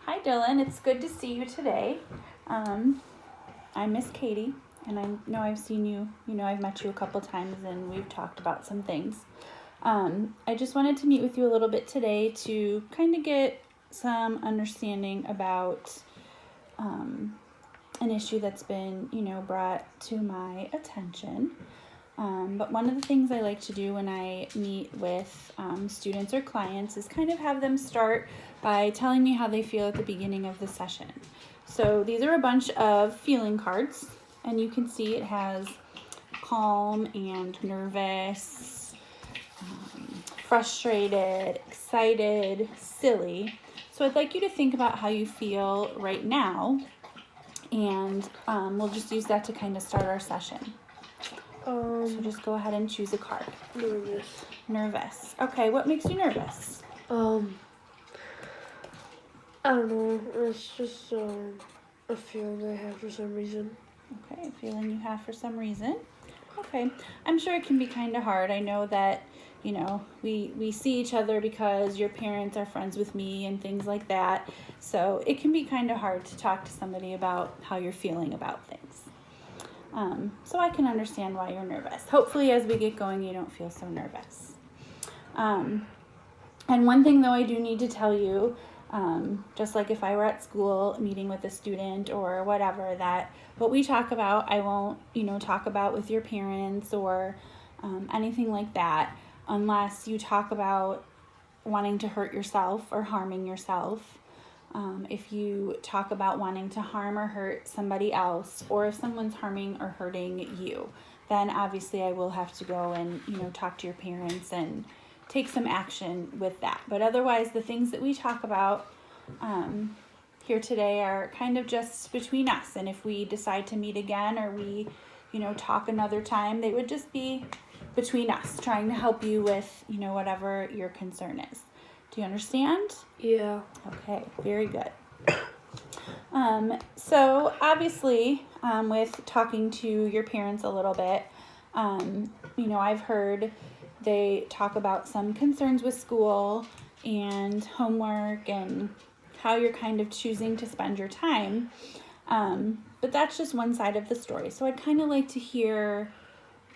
Hi, Dylan. It's good to see you today. I'm Miss Katie, and I know I've seen you. I've met you a couple times, and we've talked about some things. I just wanted to meet with you a little bit today to kind of get some understanding about an issue that's been, brought to my attention. But one of the things I like to do when I meet with students or clients is kind of have them start by telling me how they feel at the beginning of the session. So these are a bunch of feeling cards, and you can see it has calm and nervous, frustrated, excited, silly. So I'd like you to think about how you feel right now, and we'll just use that to kind of start our session. So just go ahead and choose a card. Nervous. Nervous. Okay, what makes you nervous? I don't know. It's just a feeling I have for some reason. Okay, a feeling you have for some reason. Okay, I'm sure it can be kind of hard. I know that, we see each other because your parents are friends with me and things like that. So it can be kind of hard to talk to somebody about how you're feeling about things. So I can understand why you're nervous. Hopefully as we get going, you don't feel so nervous. And one thing though I do need to tell you, just like if I were at school meeting with a student or whatever, that what we talk about, I won't, talk about with your parents or anything like that unless you talk about wanting to hurt yourself or harming yourself. If you talk about wanting to harm or hurt somebody else, or if someone's harming or hurting you, then obviously I will have to go and, talk to your parents and take some action with that. But otherwise, the things that we talk about here today are kind of just between us. And if we decide to meet again or we, talk another time, they would just be between us, trying to help you with, whatever your concern is. Do you understand? Yeah. Okay, very good. So obviously, with talking to your parents a little bit, I've heard they talk about some concerns with school and homework and how you're kind of choosing to spend your time. But that's just one side of the story. So I'd kind of like to hear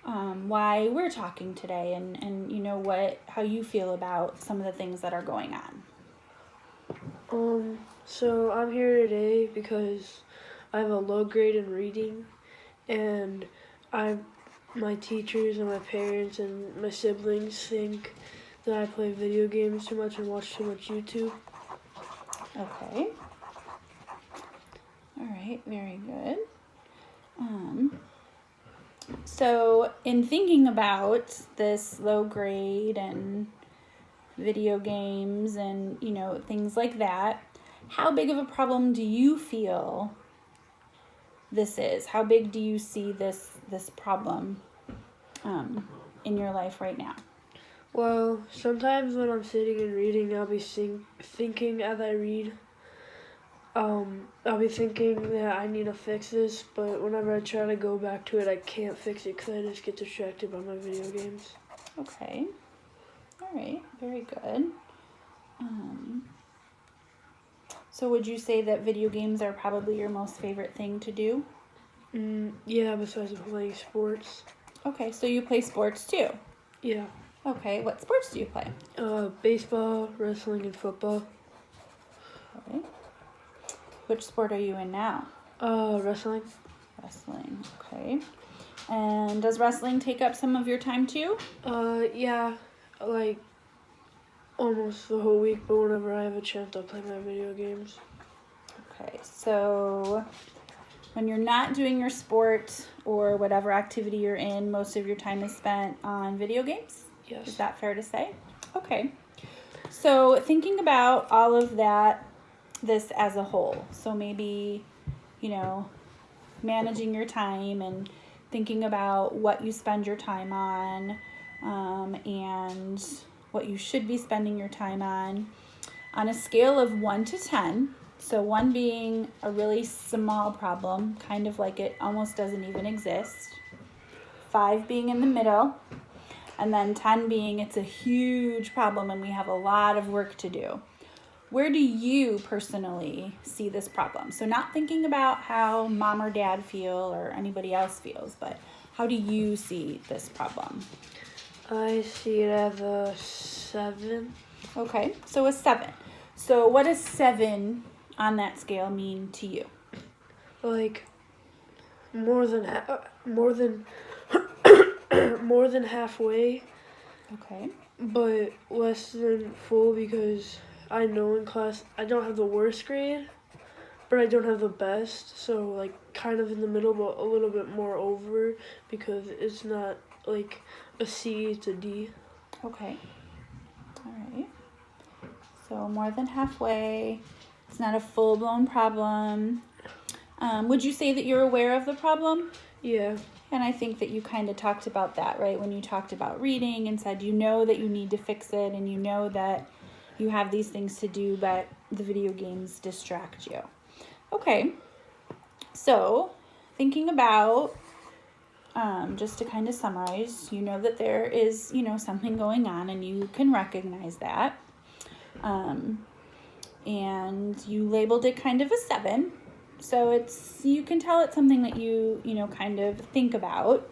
why we're talking today and how you feel about some of the things that are going on. So I'm here today because I have a low grade in reading, and my teachers and my parents and my siblings think that I play video games too much and watch too much YouTube. Okay. All right, very good. So in thinking about this low grade and video games and, things like that, how big of a problem do you feel this is? How big do you see this problem in your life right now? Well, sometimes when I'm sitting and reading, I'll be thinking as I read. I'll be thinking that I need to fix this, but whenever I try to go back to it, I can't fix it because I just get distracted by my video games. Okay. All right. Very good. So would you say that video games are probably your most favorite thing to do? Yeah, besides playing sports. Okay, so you play sports too? Yeah. Okay, what sports do you play? Baseball, wrestling, and football. Okay. Which sport are you in now? Wrestling. Wrestling, okay. And does wrestling take up some of your time too? Yeah, like almost the whole week, but whenever I have a chance, I'll play my video games. Okay, so when you're not doing your sport or whatever activity you're in, most of your time is spent on video games? Yes. Is that fair to say? Okay. So thinking about all of that, this as a whole, so maybe, managing your time and thinking about what you spend your time on and what you should be spending your time on a scale of 1 to 10. So 1 being a really small problem, kind of like it almost doesn't even exist. 5 being in the middle. And then 10 being it's a huge problem and we have a lot of work to do. where do you personally see this problem? So not thinking about how mom or dad feel or anybody else feels, but how do you see this problem? I see it as a 7. Okay, so a 7. So what does 7 on that scale mean to you? Like more than more than halfway, Okay. but less than full because I know in class I don't have the worst grade, but I don't have the best. So like kind of in the middle, but a little bit more over because it's not like a C, it's a D. Okay. All right. So more than halfway. It's not a full-blown problem. Would you say that you're aware of the problem? Yeah. And I think that you kind of talked about that, right? When you talked about reading and said you know that you need to fix it and you know that you have these things to do, but the video games distract you. Okay. So thinking about, just to kind of summarize, you know that there is, something going on and you can recognize that. And you labeled it kind of a 7. So you can tell it's something that you kind of think about.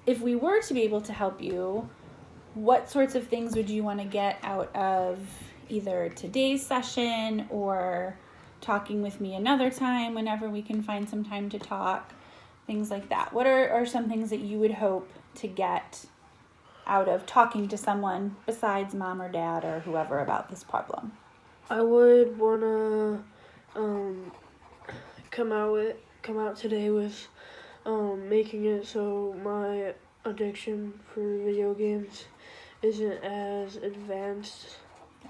If we were to be able to help you, what sorts of things would you want to get out of either today's session or talking with me another time whenever we can find some time to talk, things like that? What are some things that you would hope to get out of talking to someone besides mom or dad or whoever about this problem? I would wanna come out today with making it so my addiction for video games isn't as advanced.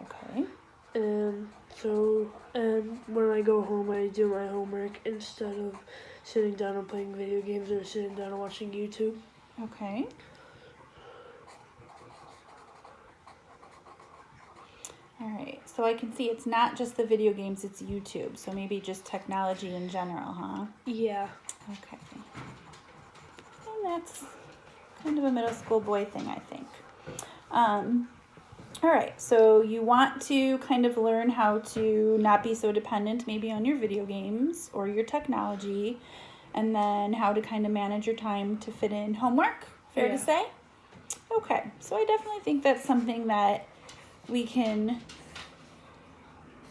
Okay. And when I go home I do my homework instead of sitting down and playing video games or sitting down and watching YouTube. Okay. All right, so I can see it's not just the video games, it's YouTube. So maybe just technology in general, huh? Yeah. Okay. And that's kind of a middle school boy thing, I think. All right, so you want to kind of learn how to not be so dependent maybe on your video games or your technology, and then how to kind of manage your time to fit in homework, fair to say? Okay, so I definitely think that's something that we can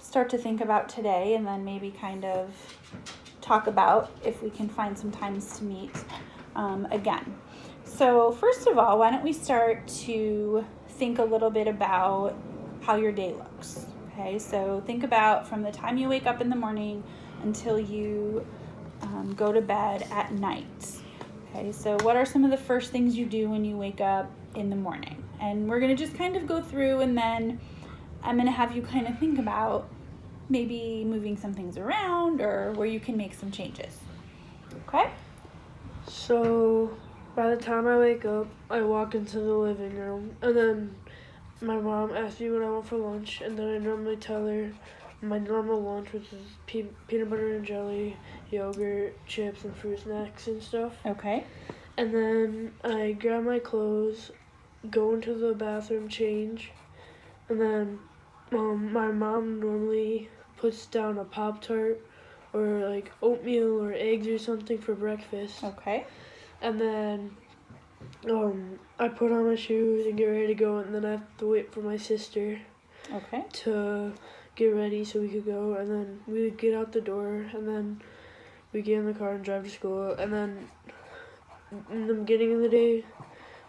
start to think about today and then maybe kind of talk about if we can find some times to meet again. So first of all, why don't we start to think a little bit about how your day looks. Okay, so think about from the time you wake up in the morning until you go to bed at night. Okay, so what are some of the first things you do when you wake up in the morning? And we're going to just kind of go through, and then I'm going to have you kind of think about maybe moving some things around or where you can make some changes. Okay? So by the time I wake up, I walk into the living room, and then my mom asks me what I want for lunch, and then I normally tell her my normal lunch, which is peanut butter and jelly, yogurt, chips, and fruit snacks and stuff. Okay. And then I grab my clothes, go into the bathroom, change, and then my mom normally puts down a Pop-Tart or like oatmeal or eggs or something for breakfast. Okay. And then I put on my shoes and get ready to go, and then I have to wait for my sister Okay. to get ready so we could go, and then we would get out the door, and then we get in the car and drive to school. And then in the beginning of the day,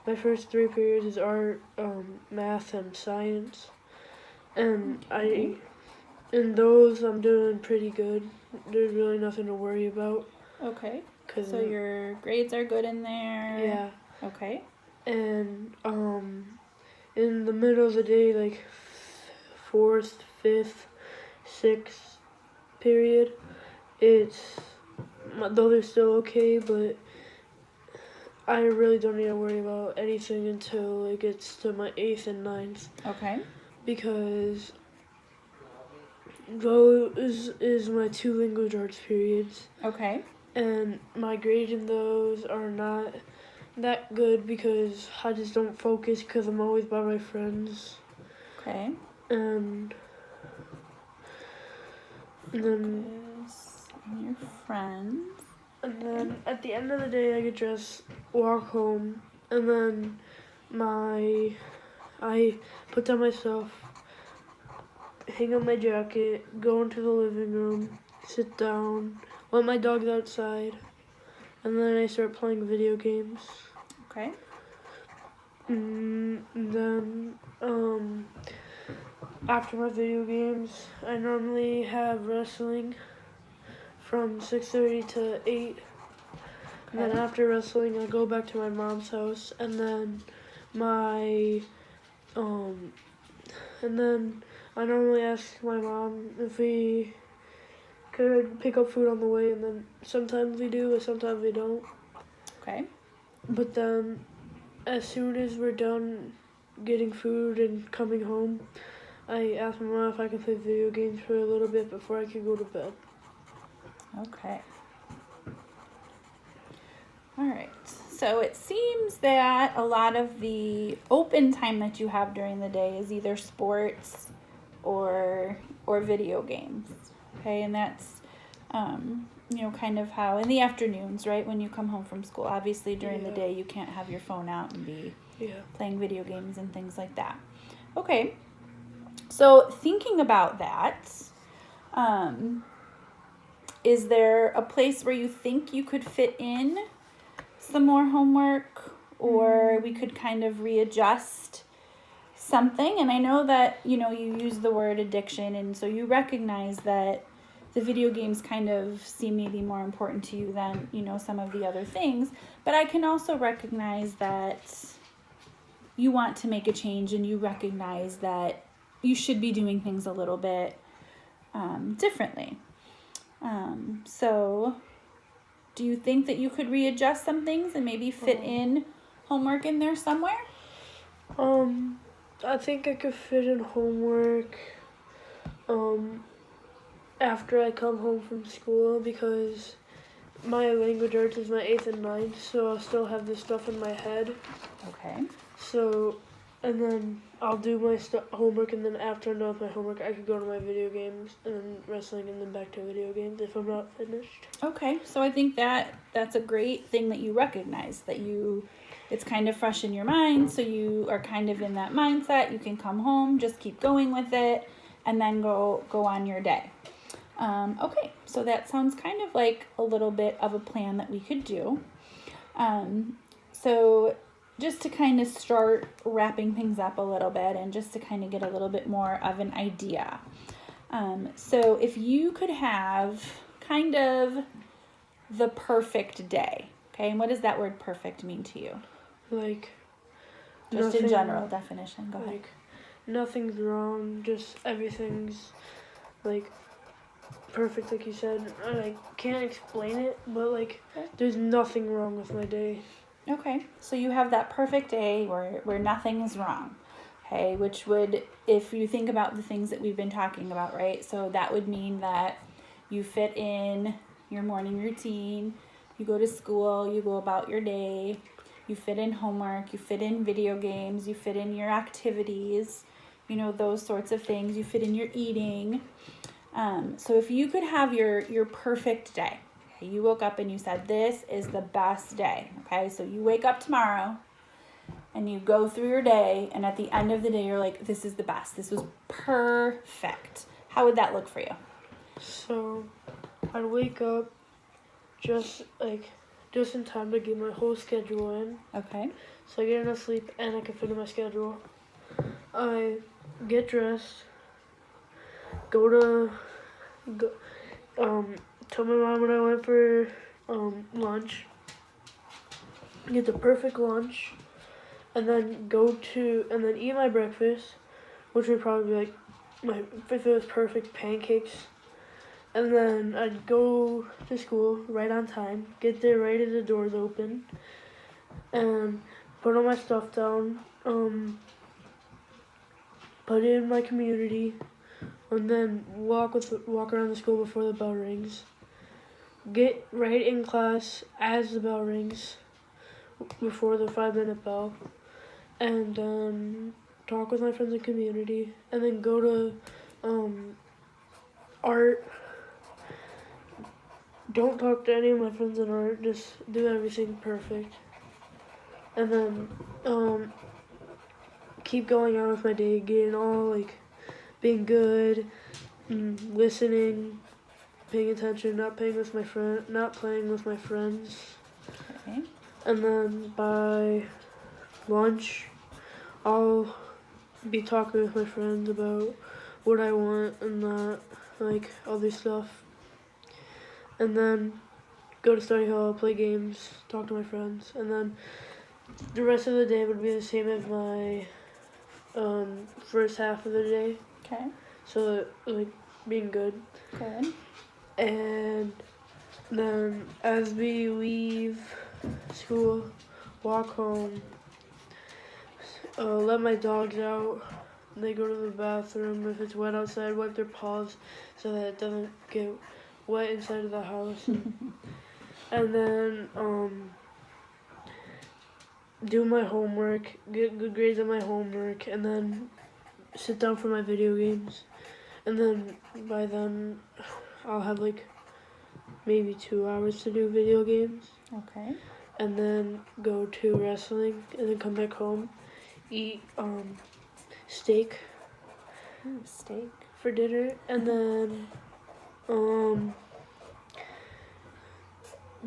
my first 3 periods is art, math, and science, and in those I'm doing pretty good. There's really nothing to worry about. Okay. So your grades are good in there? Yeah. Okay. And in the middle of the day, like 4th, 5th, 6th period, those are still okay, but I really don't need to worry about anything until it gets to my 8th and 9th. Okay. Because those is my 2 language arts periods. Okay. And my grade in those are not that good because I just don't focus because I'm always by my friends. Okay. And then Focus on your friends. And then at the end of the day, I get dressed, walk home, and then I put down my stuff, hang up my jacket, go into the living room, sit down, let my dogs outside, and then I start playing video games. Okay. And then after my video games, I normally have wrestling from 6:30 to 8. And then Okay. after wrestling, I go back to my mom's house, and then and then I normally ask my mom if we could pick up food on the way, and then sometimes we do, and sometimes we don't. Okay. But then, as soon as we're done getting food and coming home, I ask my mom if I can play video games for a little bit before I can go to bed. Okay. All right. So it seems that a lot of the open time that you have during the day is either sports or video games. Okay, and that's kind of how in the afternoons, right, when you come home from school. Obviously during the day you can't have your phone out and be playing video games and things like that. Okay. So thinking about that, is there a place where you think you could fit in some more homework, or we could kind of readjust something? And I know that, you use the word addiction, and so you recognize that the video games kind of seem maybe more important to you than, some of the other things. But I can also recognize that you want to make a change, and you recognize that you should be doing things a little bit differently. So do you think that you could readjust some things and maybe fit in homework in there somewhere? I think I could fit in homework after I come home from school, because my language arts is my 8th and 9th, so I'll still have this stuff in my head. Okay. So, and then I'll do my homework, and then after I'm done with my homework, I could go to my video games, and then wrestling, and then back to video games if I'm not finished. Okay, so I think that's a great thing that you recognize, that it's kind of fresh in your mind, so you are kind of in that mindset. You can come home, just keep going with it, and then go on your day. Okay, so that sounds kind of like a little bit of a plan that we could do. So just to kind of start wrapping things up a little bit, and just to kind of get a little bit more of an idea. So if you could have kind of the perfect day, okay, and what does that word perfect mean to you? Like, just in general definition, go ahead. Nothing's wrong, just everything's like perfect, like you said. I can't explain it, but there's nothing wrong with my day. Okay, so you have that perfect day where nothing is wrong. Okay, which would, if you think about the things that we've been talking about, right? So that would mean that you fit in your morning routine, you go to school, you go about your day, you fit in homework, you fit in video games, you fit in your activities, those sorts of things, you fit in your eating. So if you could have your perfect day, okay, you woke up and you said, this is the best day, okay? So you wake up tomorrow and you go through your day, and at the end of the day, you're like, this is the best. This was perfect. How would that look for you? So I'd wake up just in time to get my whole schedule in. Okay. So I get enough sleep and I can fit in my schedule. I get dressed, tell my mom when I went for lunch, get the perfect lunch, and then eat my breakfast, which would probably be if it was perfect, pancakes. And then I'd go to school right on time, get there right as the doors open, and put all my stuff down, put it in my community, and then walk around the school before the bell rings. Get right in class as the bell rings, before the 5-minute bell, and then talk with my friends in community, and then go to art. Don't talk to any of my friends in art. Just do everything perfect, and then keep going on with my day, getting all like being good, listening, paying attention, not playing with my friends, Okay. and then by lunch, I'll be talking with my friends about what I want and not like other stuff, and then go to study hall, play games, talk to my friends, and then the rest of the day would be the same as my first half of the day. Okay. So like being good. Good. And then as we leave school, walk home, let my dogs out. They go to the bathroom. If it's wet outside, wipe their paws so that it doesn't get wet inside of the house. And then do my homework, get good grades on my homework, and then sit down for my video games. And then by then I'll have like maybe 2 hours to do video games, Okay. and then go to wrestling, and then come back home, eat steak Ooh, steak. for dinner, and then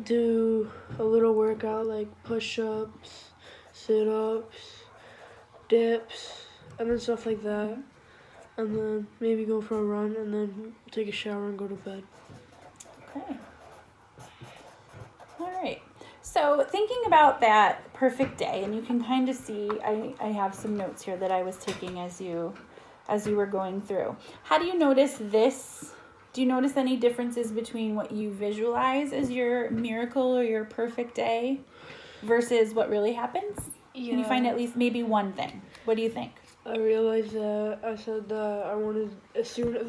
do a little workout like push-ups, sit-ups, dips, and then stuff like that, and then maybe go for a run, and then take a shower and go to bed. Okay. All right. So thinking about that perfect day, and you can kind of see, I have some notes here that I was taking as you were going through. How do you notice this? Do you notice any differences between what you visualize as your miracle or your perfect day versus what really happens? Yeah. Can you find at least maybe one thing? What do you think? I realized that I said that I wanted as soon as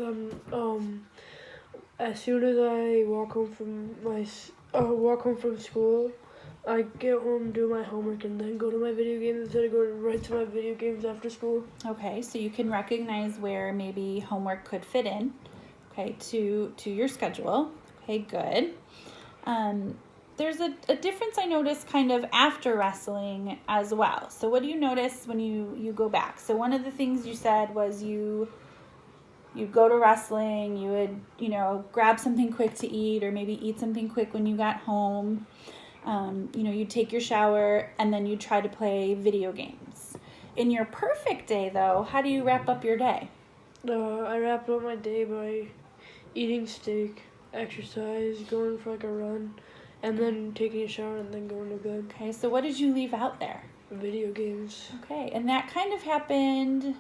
I walk home from school, I get home, do my homework, and then go to my video games instead of going right to my video games after school. Okay, so you can recognize where maybe homework could fit in, okay, to your schedule. Okay, good. There's a difference I noticed kind of after wrestling as well. So what do you notice when you go back? So one of the things you said was you'd go to wrestling, you would, grab something quick to eat or maybe eat something quick when you got home. You'd take your shower and then you'd try to play video games. In your perfect day, though, how do you wrap up your day? I wrap up my day by eating steak, exercise, going for like a run, and then taking a shower and then going to bed. Okay, so what did you leave out there? Video games. Okay, and that kind of happened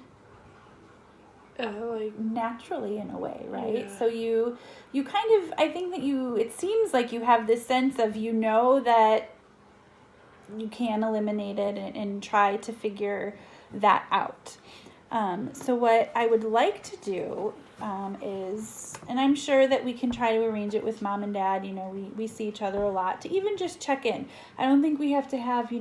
Like naturally in a way, right? Yeah. So you kind of, I think that it seems like you have this sense of that you can eliminate it and try to figure that out. So what I would like to do is, and I'm sure that we can try to arrange it with mom and dad, we see each other a lot, to even just check in. I don't think we have to have,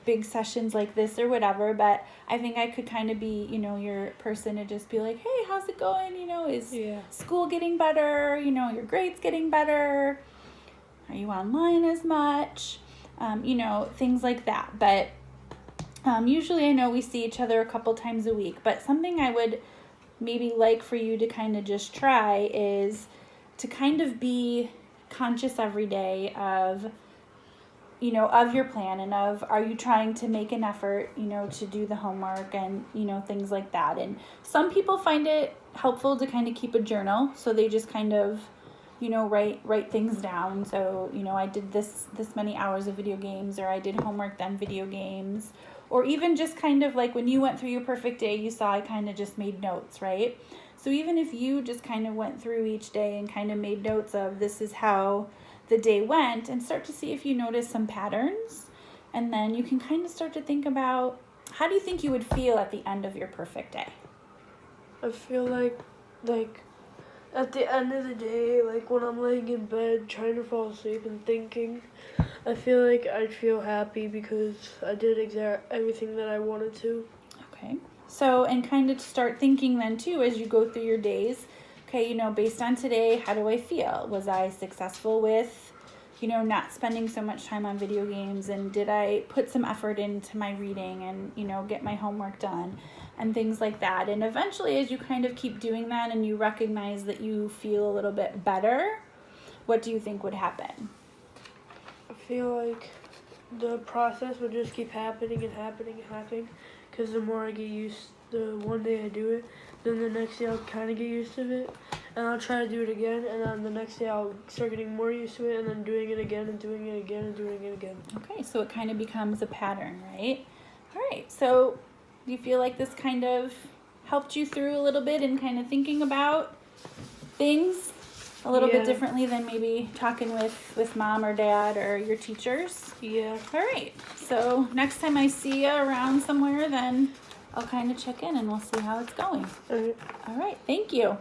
big sessions like this or whatever, but I think I could kind of be, your person to just be like, hey, how's it going? Is school getting better? Your grades getting better? Are you online as much? Things like that. But usually I know we see each other a couple times a week, but something I would maybe like for you to kind of just try is to kind of be conscious every day of your plan and of, are you trying to make an effort, to do the homework and, things like that. And some people find it helpful to kind of keep a journal. So they just kind of, write things down. So, I did this many hours of video games, or I did homework, then video games, or even just kind of like when you went through your perfect day, you saw I kind of just made notes, right? So even if you just kind of went through each day and kind of made notes of, this is how the day went, and start to see if you notice some patterns, and then you can kind of start to think about, how do you think you would feel at the end of your perfect day? I feel like at the end of the day, like when I'm laying in bed trying to fall asleep and thinking, I feel like I'd feel happy because I did everything that I wanted to. Okay. So, and kind of start thinking then too as you go through your days, okay, based on today, how do I feel? Was I successful with, not spending so much time on video games, and did I put some effort into my reading and, get my homework done and things like that. And eventually, as you kind of keep doing that and you recognize that you feel a little bit better, what do you think would happen? I feel like the process will just keep happening and happening and happening, because the more I get used, the one day I do it, then the next day I'll kind of get used to it, and I'll try to do it again, and then the next day I'll start getting more used to it, and then doing it again and doing it again and doing it again. Okay, so it kind of becomes a pattern, right? All right, so do you feel like this kind of helped you through a little bit in kind of thinking about things a little bit differently than maybe talking with mom or dad or your teachers? Yeah. All right, so next time I see you around somewhere, then I'll kind of check in and we'll see how it's going. All right. All right, thank you.